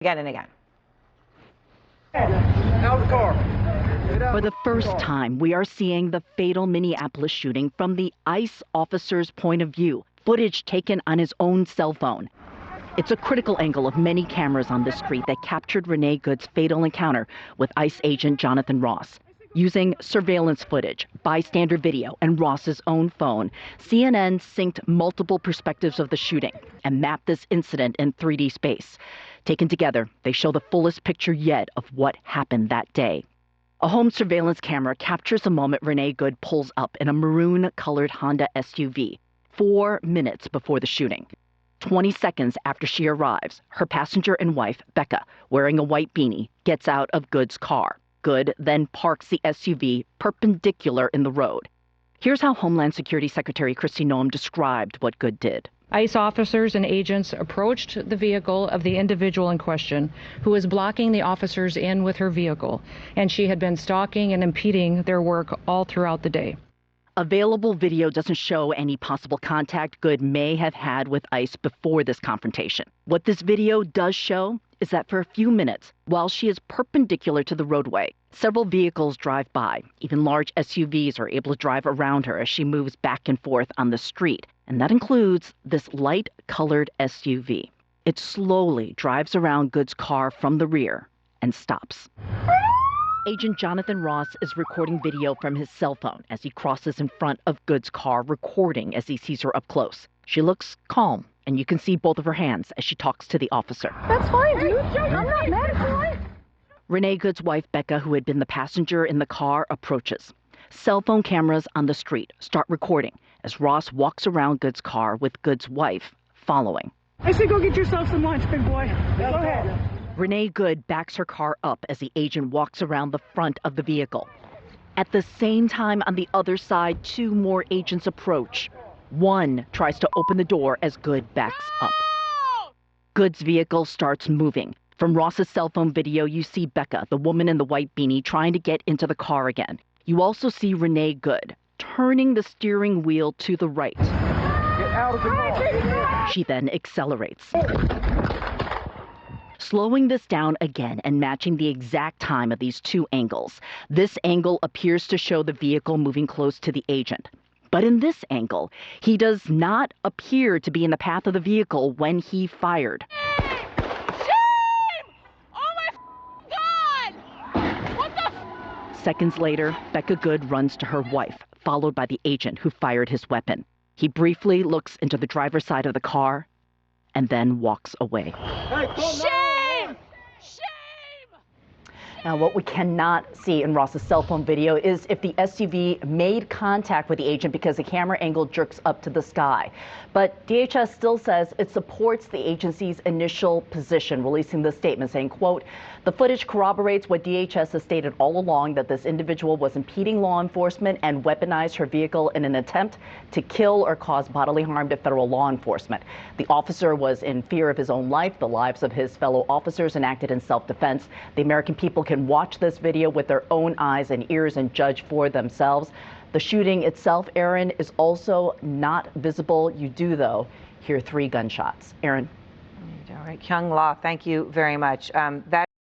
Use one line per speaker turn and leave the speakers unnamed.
again and again.
Out of the car.
For the first time, we are seeing the fatal Minneapolis shooting from the ICE officer's point of view, footage taken on his own cell phone. It's a critical angle of many cameras on this street that captured Renee Good's fatal encounter with ICE agent Jonathan Ross. Using surveillance footage, bystander video, and Ross's own phone, CNN synced multiple perspectives of the shooting and mapped this incident in 3D space. Taken together, they show the fullest picture yet of what happened that day. A home surveillance camera captures the moment Renee Good pulls up in a maroon-colored Honda SUV 4 minutes before the shooting. 20 seconds after she arrives, her passenger and wife, Becca, wearing a white beanie, gets out of Good's car. Good then parks the SUV perpendicular in the road. Here's how Homeland Security Secretary Kristi Noem described what Good did.
ICE officers and agents approached the vehicle of the individual in question, who was blocking the officers in with her vehicle, and she had been stalking and impeding their work all throughout the day.
Available video doesn't show any possible contact Good may have had with ICE before this confrontation. What this video does show is that for a few minutes, while she is perpendicular to the roadway, several vehicles drive by. Even large SUVs are able to drive around her as she moves back and forth on the street. And that includes this light-colored SUV. It slowly drives around Good's car from the rear and stops. Agent Jonathan Ross is recording video from his cell phone as he crosses in front of Good's car, recording as he sees her up close. She looks calm, and you can see both of her hands as she talks to the officer.
That's fine, dude. I'm not mad at you.
Renee Good's wife, Becca, who had been the passenger in the car, approaches. Cell phone cameras on the street start recording as Ross walks around Good's car with Good's wife following.
I say go get yourself some lunch, big boy. Go ahead.
Renee Good backs her car up as the agent walks around the front of the vehicle. At the same time, on the other side, 2 more agents approach. One tries to open the door as Good backs up. Good's vehicle starts moving. From Ross's cell phone video, you see Becca, the woman in the white beanie, trying to get into the car again. You also see Renee Good turning the steering wheel to the right.
Get out of the car.
She then accelerates. Slowing this down again and matching the exact time of these 2 angles. This angle appears to show the vehicle moving close to the agent. But in this angle, he does not appear to be in the path of the vehicle when he fired. Seconds later, Becca Good runs to her wife, followed by the agent who fired his weapon. He briefly looks into the driver's side of the car and then walks away.
Shame! Shame!
Now, what we cannot see in Ross's cell phone video is if the SUV made contact with the agent because the camera angle jerks up to the sky. But DHS still says it supports the agency's initial position, releasing this statement saying, quote, "The footage corroborates what DHS has stated all along, that this individual was impeding law enforcement and weaponized her vehicle in an attempt to kill or cause bodily harm to federal law enforcement. The officer was in fear of his own life, the lives of his fellow officers, and acted in self-defense. The American people can watch this video with their own eyes and ears and judge for themselves." The shooting itself, Aaron, is also not visible. You do, though, hear 3 gunshots. Aaron.
All right, Kyung La, thank you very much. That